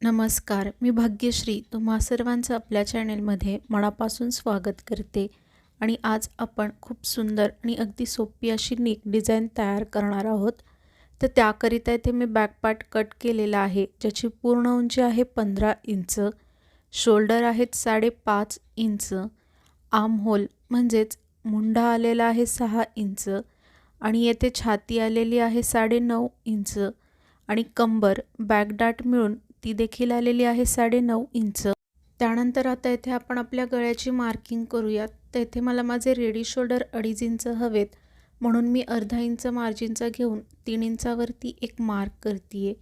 नमस्कार, मी भाग्यश्री तुम्हा सर्वांचं आपल्या चॅनेलमध्ये मनापासून स्वागत करते आणि आज आपण खूप सुंदर आणि अगदी सोपी अशी नेक डिझाईन तयार करणार आहोत. तर त्याकरिता इथे मी बॅक पार्ट कट केलेला आहे, ज्याची पूर्ण उंची आहे 15 इंच, शोल्डर आहेत 5.5 इंच, आर्म होल म्हणजेच मुंडा आलेला आहे 6 इंच आणि येथे छाती आलेली आहे 9.5 इंच आणि कंबर बॅकडाट मिळून ती देखील आलेली आहे 9.5 इंच. त्यानंतर आता इथे आपण आपल्या गळ्याची मार्किंग करूयात. तर इथे मला माझे रेडी शोल्डर 2.5 इंच हवेत, म्हणून मी अर्धा इंच मार्जिनचा घेऊन 3 इंचावरती एक मार्क करते.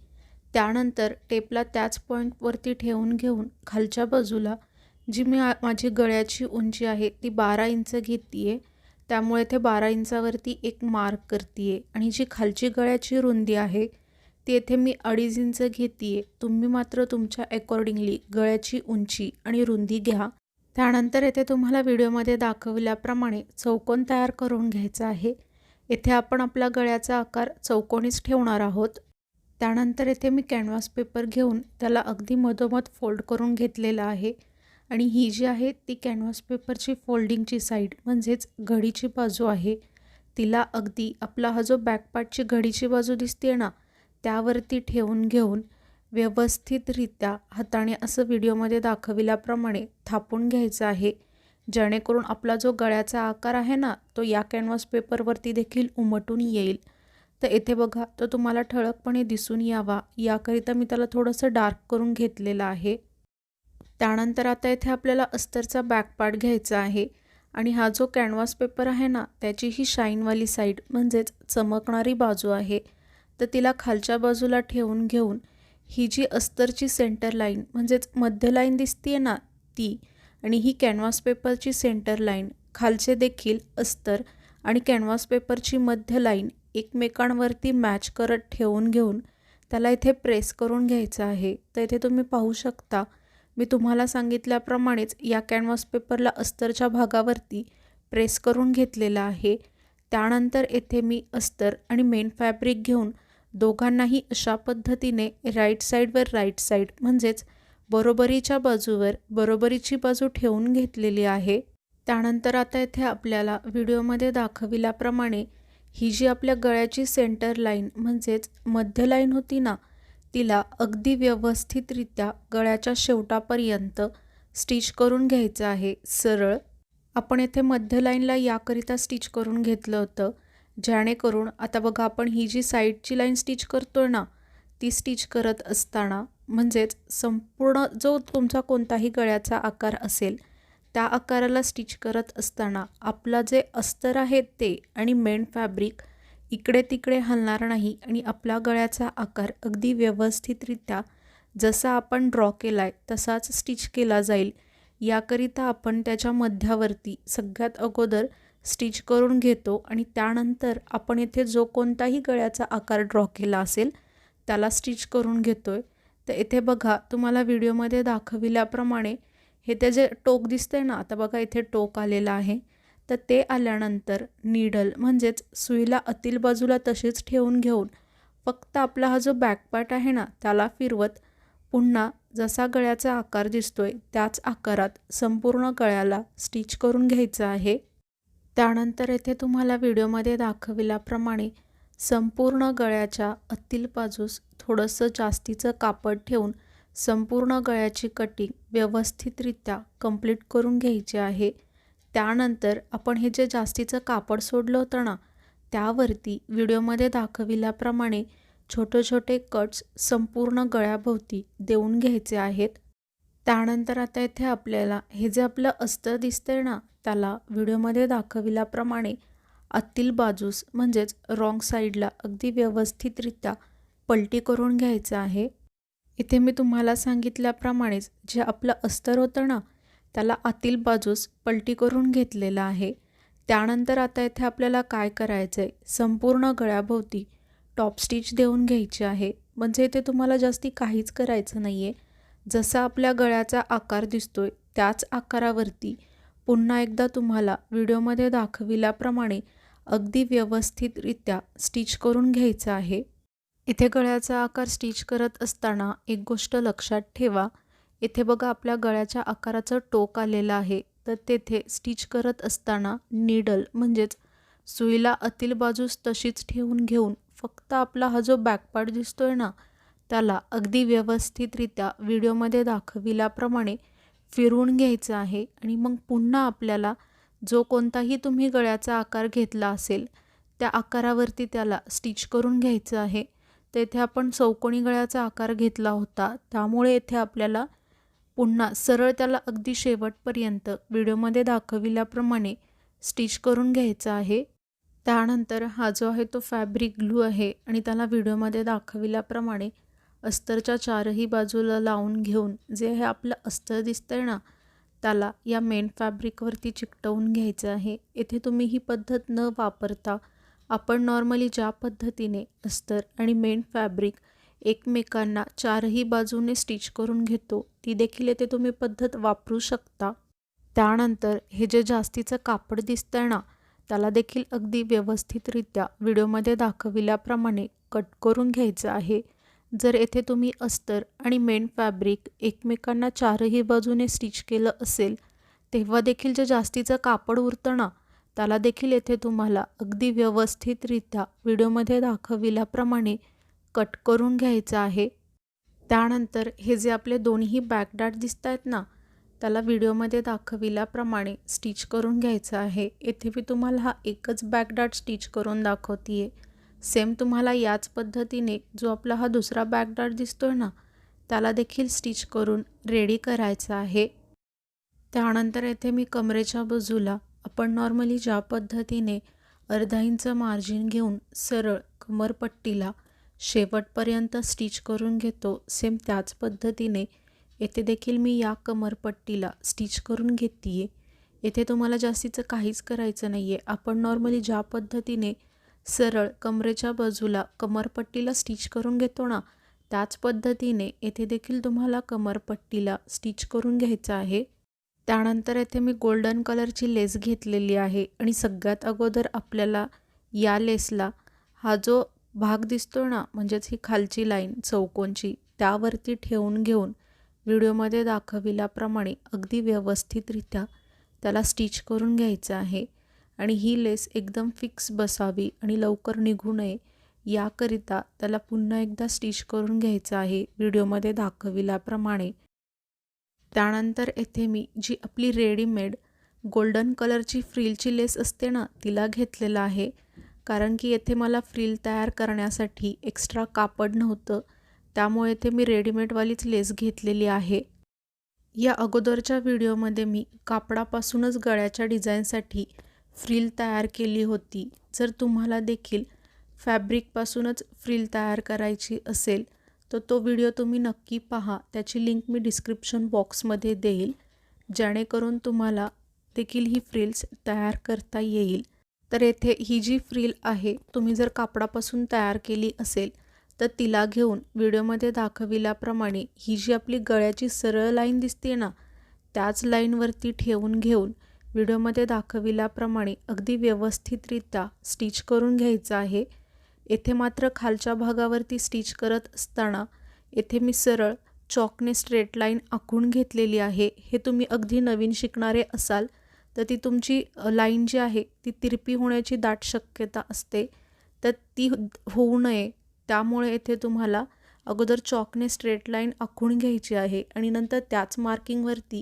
त्यानंतर टेपला त्याच पॉईंटवरती ठेवून घेऊन खालच्या बाजूला जी माझी गळ्याची उंची आहे ती 12 इंच घेते. त्यामुळे इथे 12 इंचावरती एक मार्क करते आणि जी खालची गळ्याची रुंदी आहे ती येथे मी 2.5 इंच घेते. तुम्ही मात्र तुमच्या अकॉर्डिंगली गळ्याची उंची आणि रुंदी घ्या. त्यानंतर येथे तुम्हाला व्हिडिओमध्ये दाखवल्याप्रमाणे चौकोन तयार करून घ्यायचा आहे. येथे आपण आपला गळ्याचा आकार चौकोनीच ठेवणार आहोत. त्यानंतर येथे मी कॅनव्हास पेपर घेऊन त्याला अगदी मधोमध फोल्ड करून घेतलेला आहे आणि ही जी आहे ती कॅनव्हास पेपरची फोल्डिंगची साईड म्हणजेच घडीची बाजू आहे. तिला अगदी आपला हा जो बॅक पार्टची घडीची बाजू दिसते ना, त्यावरती ठेवून घेऊन व्यवस्थितरित्या हाताने असं व्हिडिओमध्ये दाखविल्याप्रमाणे थापून घ्यायचं आहे, जेणेकरून आपला जो गळ्याचा आकार आहे ना तो या कॅनव्हास पेपरवरती देखील उमटून येईल. तर येथे बघा, तो तुम्हाला ठळकपणे दिसून यावा याकरिता मी त्याला थोडंसं डार्क करून घेतलेलं आहे. त्यानंतर आता इथे आपल्याला अस्तरचा बॅक पार्ट घ्यायचा आहे आणि हा जो कॅनव्हास पेपर आहे ना त्याची ही शाईनवाली साईड म्हणजेच चमकणारी बाजू आहे. तर तिला खालच्या बाजूला ठेवून घेऊन ही जी अस्तरची सेंटर लाईन म्हणजेच मध्य लाईन दिसते ना ती आणि ही कॅनव्हास पेपरची सेंटर लाईन, खालचे देखील अस्तर आणि कॅनव्हास पेपरची मध्य लाईन एकमेकांवरती मॅच करत ठेवून घेऊन त्याला इथे प्रेस करून घ्यायचं आहे. तर इथे तुम्ही पाहू शकता, मी तुम्हाला सांगितल्याप्रमाणेच या कॅनव्हास पेपरला अस्तरच्या भागावरती प्रेस करून घेतलेला आहे. त्यानंतर येथे मी अस्तर आणि मेन फॅब्रिक घेऊन दोघांनाही अशा पद्धतीने राईट साईडवर राईट साईड म्हणजेच बरोबरीच्या बाजूवर बरोबरीची बाजू ठेवून घेतलेली आहे. त्यानंतर आता इथे आपल्याला व्हिडिओमध्ये दाखविल्याप्रमाणे ही जी आपल्या गळ्याची सेंटर लाईन म्हणजेच मध्य लाईन होती ना, तिला अगदी व्यवस्थितरित्या गळ्याच्या शेवटापर्यंत स्टिच करून घ्यायचं आहे सरळ. आपण येथे मध्य लाईनला याकरिता स्टिच करून घेतलं होतं, जेणेकरून आता बघा आपण ही जी साईडची लाईन स्टिच करतोय ना, ती स्टिच करत असताना म्हणजेच संपूर्ण जो तुमचा कोणताही गळ्याचा आकार असेल त्या आकाराला स्टिच करत असताना आपला जे अस्तर आहे ते आणि मेन फॅब्रिक इकडे तिकडे हलणार नाही आणि आपला गळ्याचा आकार अगदी व्यवस्थितरित्या जसा आपण ड्रॉ केला आहे तसाच स्टिच केला जाईल. याकरिता आपण त्याच्या मध्यावरती सगळ्यात अगोदर स्टिच करून घेतो आणि त्यानंतर आपण इथे जो कोणताही गळ्याचा आकार ड्रॉ केला असेल त्याला स्टिच करून घेतोय. तर इथे बघा, तुम्हाला व्हिडिओमध्ये दाखविल्याप्रमाणे हे ते जे टोक दिसतंय ना, आता बघा इथे टोक आलेलं आहे. तर ते आल्यानंतर नीडल म्हणजेच सुईला आतील बाजूला तशीच ठेवून घेऊन फक्त आपला हा जो बॅक पार्ट आहे ना त्याला फिरवत पुन्हा जसा गळ्याचा आकार दिसतोय त्याच आकारात संपूर्ण गळ्याला स्टिच करून घ्यायचं आहे. त्यानंतर येथे तुम्हाला व्हिडिओमध्ये दाखविल्याप्रमाणे संपूर्ण गळ्याच्या आतील बाजूस थोडंसं जास्तीचं कापड ठेवून संपूर्ण गळ्याची कटिंग व्यवस्थितरित्या कंप्लीट करून घ्यायची आहे. त्यानंतर आपण हे जे जास्तीचं कापड सोडलं होतं ना, त्यावरती व्हिडिओमध्ये दाखविल्याप्रमाणे छोटे छोटे कट्स संपूर्ण गळ्याभोवती देऊन घ्यायचे आहेत. त्यानंतर आता इथे आपल्याला हे जे आपलं अस्तर दिसतंय ना, त्याला व्हिडिओमध्ये दाखविल्याप्रमाणे आतील बाजूस म्हणजेच रॉंग साईडला अगदी व्यवस्थितरित्या पलटी करून घ्यायचं आहे. इथे मी तुम्हाला सांगितल्याप्रमाणेच जे आपलं अस्तर होतं ना त्याला आतील बाजूस पलटी करून घेतलेलं आहे. त्यानंतर आता इथे आपल्याला काय करायचं आहे, संपूर्ण गळ्याभोवती टॉप स्टिच देऊन घ्यायची आहे. म्हणजे इथे तुम्हाला जास्ती काहीच करायचं नाही आहे. जसा आपल्या गळ्याचा आकार दिसतोय त्याच आकारावरती पुन्हा एकदा तुम्हाला व्हिडिओमध्ये दाखविल्याप्रमाणे अगदी व्यवस्थितरित्या स्टिच करून घ्यायचं आहे. इथे गळ्याचा आकार स्टिच करत असताना एक गोष्ट लक्षात ठेवा. इथे बघा आपल्या गळ्याच्या आकाराचं टोक आलेलं आहे, तर तेथे स्टिच करत असताना नीडल म्हणजेच सुईला आतील बाजूस तशीच ठेवून घेऊन फक्त आपला हा जो बॅक पार्ट दिसतोय ना, त्याला अगदी व्यवस्थितरित्या व्हिडिओमध्ये दाखविल्याप्रमाणे फिरवून घ्यायचं आहे. आणि मग पुन्हा आपल्याला जो कोणताही तुम्ही गळ्याचा आकार घेतला असेल त्या आकारावरती त्याला स्टिच करून घ्यायचं आहे. तर इथे आपण चौकोनी गळ्याचा आकार घेतला होता, त्यामुळे इथे आपल्याला पुन्हा सरळ त्याला अगदी शेवटपर्यंत व्हिडिओमध्ये दाखविल्याप्रमाणे स्टिच करून घ्यायचा आहे. त्यानंतर हा जो आहे तो फॅब्रिक ग्लू आहे आणि त्याला व्हिडिओमध्ये दाखविल्याप्रमाणे अस्तरच्या चारही बाजूला लावून घेऊन जे हे आपलं अस्तर दिसतंय ना, त्याला या मेन फॅब्रिकवरती चिकटवून घ्यायचं आहे. इथे तुम्ही ही पद्धत न वापरता आपण नॉर्मली ज्या पद्धतीने अस्तर आणि मेन फॅब्रिक एकमेकांना चारही बाजूने स्टिच करून घेतो, ती देखील इथे तुम्ही पद्धत वापरू शकता. त्यानंतर हे जे जास्तीचं कापड दिसतंय ना, त्याला देखील अगदी व्यवस्थितरित्या व्हिडिओमध्ये दाखविल्याप्रमाणे कट करून घ्यायचं आहे. जर येथे तुम्ही अस्तर आणि मेन फॅब्रिक एकमेकांना चारही बाजूने स्टिच केलं असेल, तेव्हा देखील जे जास्तीचं कापड उरतं ना, त्याला देखील येथे तुम्हाला अगदी व्यवस्थितरित्या व्हिडिओमध्ये दाखविल्याप्रमाणे कट करून घ्यायचं आहे. त्यानंतर हे जे आपले दोन्ही बॅक डार्ट दिसत आहेत ना, त्याला व्हिडिओमध्ये दाखविल्याप्रमाणे स्टिच करून घ्यायचं आहे. येथे मी तुम्हाला हा एकच बॅक डार्ट स्टिच करून दाखवते आहे. सेम तुम्हाला याच पद्धतीने जो आपला हा दुसरा बॅक डार्ट दिसतोय ना, त्याला देखील स्टिच करून रेडी करायचा आहे. त्यानंतर येथे मी कमरेच्या बाजूला आपण नॉर्मली ज्या पद्धतीने अर्धा इंच मार्जिन घेऊन सरळ कमरपट्टीला शेवटपर्यंत स्टिच करून घेतो, सेम त्याच पद्धतीने येथे देखील मी या कमरपट्टीला स्टिच करून घेते आहे. येथे तुम्हाला जास्तीचं काहीच करायचं नाही आहे. आपण नॉर्मली ज्या पद्धतीने सरळ कमरेच्या बाजूला कमरपट्टीला स्टिच करून घेतो ना, त्याच पद्धतीने येथे देखील तुम्हाला कमरपट्टीला स्टिच करून घ्यायचं आहे. त्यानंतर येथे मी गोल्डन कलरची लेस घेतलेली आहे आणि सगळ्यात अगोदर आपल्याला या लेसला हा जो भाग दिसतो ना, म्हणजेच ही खालची लाईन चौकोनची, त्यावरती ठेवून घेऊन व्हिडिओमध्ये दाखविल्याप्रमाणे अगदी व्यवस्थितरित्या त्याला स्टिच करून घ्यायचं आहे. आणि ही लेस एकदम फिक्स बसावी आणि लवकर निघू नये याकरिता त्याला पुन्हा एकदा स्टिच करून घ्यायचं आहे व्हिडिओमध्ये दाखविल्याप्रमाणे. त्यानंतर येथे मी जी आपली रेडीमेड गोल्डन कलरची फ्रिलची लेस असते ना, तिला घेतलेलं आहे. कारण की येथे मला फ्रिल तयार करण्यासाठी एक्स्ट्रा कापड नव्हतं, त्यामुळे येथे मी रेडीमेडवालीच लेस घेतलेली आहे. या अगोदरच्या व्हिडिओमध्ये मी कापडापासूनच गळ्याच्या डिझाईनसाठी फ्रिल तयार केली होती. जर तुम्हाला देखील फॅब्रिकपासूनच फ्रिल तयार करायची असेल तर तो व्हिडिओ तुम्ही नक्की पहा. त्याची लिंक मी डिस्क्रिप्शन बॉक्समध्ये देईल, जेणेकरून तुम्हाला देखील ही फ्रिल्स तयार करता येईल. तर येथे ही जी फ्रिल आहे, तुम्ही जर कापडापासून तयार केली असेल तर तिला घेऊन व्हिडिओमध्ये दाखविल्याप्रमाणे ही जी आपली गळ्याची सरळ लाईन दिसते ना, त्याच लाईनवरती ठेवून घेऊन व्हिडिओमध्ये दाखविल्याप्रमाणे अगदी व्यवस्थितरित्या स्टिच करून घ्यायचं आहे. येथे मात्र खालच्या भागावरती स्टिच करत असताना येथे मी सरळ चॉकने स्ट्रेट लाईन आखून घेतलेली आहे. हे तुम्ही अगदी नवीन शिकणारे असाल तर ती तुमची लाईन जी आहे ती तिरपी होण्याची दाट शक्यता असते, तर ती होऊ नये त्यामुळे येथे तुम्हाला अगोदर चॉकने स्ट्रेट लाईन आखून घ्यायची आहे आणि नंतर त्याच मार्किंगवरती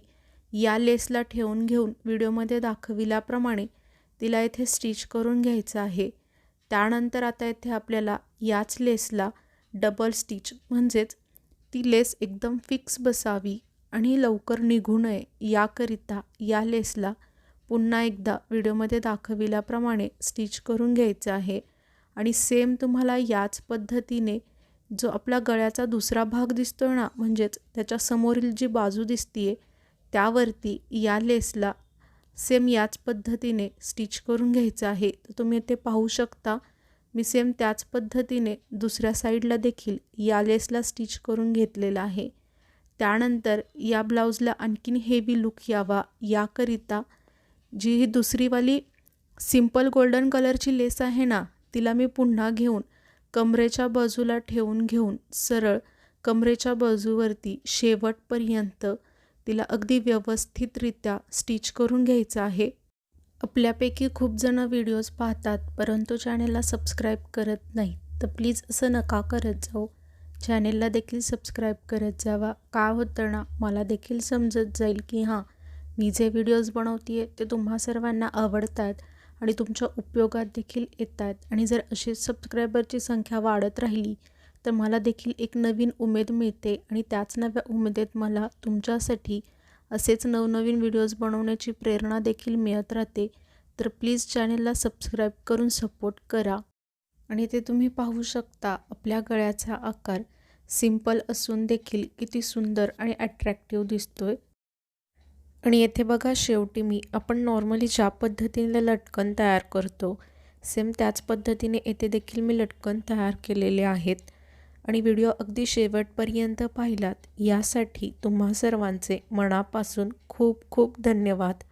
या लेसला ठेवून घेऊन व्हिडिओमध्ये दाखविल्याप्रमाणे तिला येथे स्टिच करून घ्यायचं आहे. त्यानंतर आता येथे आपल्याला याच लेसला डबल स्टिच म्हणजेच ती लेस एकदम फिक्स बसावी आणि लवकर निघू नये याकरिता या लेसला पुन्हा एकदा व्हिडिओमध्ये दाखविल्याप्रमाणे स्टिच करून घ्यायचं आहे. आणि सेम तुम्हाला याच पद्धतीने जो आपला गळ्याचा दुसरा भाग दिसतोय ना, म्हणजेच त्याच्या समोरील जी बाजू दिसतीये त्यावरती या लेसला सेम याच पद्धतीने स्टिच करून घ्यायचं आहे. तर तुम्ही इथे पाहू शकता, मी सेम त्याच पद्धतीने दुसऱ्या साईडला देखील या लेसला स्टिच करून घेतलेला आहे. त्यानंतर या ब्लाऊजला आणखीन हेवी लुक यावा याकरिता जी ही दुसरीवाली सिंपल गोल्डन कलरची लेस आहे ना, तिला मी पुन्हा घेऊन कमरेच्या बाजूला ठेवून घेऊन सरळ कमरेच्या बाजूवरती शेवटपर्यंत तिला अगदी व्यवस्थितरित्या स्टिच करून घ्यायचं आहे। आपल्यापैकी खूप जण व्हिडिओज पाहतात परंतु चॅनेलला सबस्क्राईब करत नाही, तर प्लीज असं नका करत जाऊ। चॅनेलला देखील सबस्क्राईब करत जावा। काय होतं ना, मला देखील समजत जाईल की हां, मी जे व्हिडिओज बनवते ते तुम्हा सर्वांना आवडतात आणि तुमच्या उपयोगात देखील येतात। आणि जर अशी सबस्क्रायबरची संख्या वाढत राहिली तर मला देखील एक नवीन उमेद मिळते आणि त्याच नव्या उमेदीत मला तुमच्यासाठी असेच नवनवीन व्हिडिओज बनवण्याची प्रेरणा देखील मिळत राहते। तर प्लीज चॅनेलला सबस्क्राईब करून सपोर्ट करा। आणि ते तुम्ही पाहू शकता आपल्या गळ्याचा आकार सिंपल असून देखील किती सुंदर आणि अट्रॅक्टिव्ह दिसतोय। आणि येथे बघा, शेवटी आपण नॉर्मली ज्या पद्धतीने लटकन तयार करतो सेम त्याच पद्धतीने येथे देखील मी लटकन तयार केलेले आहेत। आणि व्हिडिओ अगदी शेवटपर्यंत पाहिलात यासाठी तुम्हा सर्वांचे मनापासून खूप खूप धन्यवाद।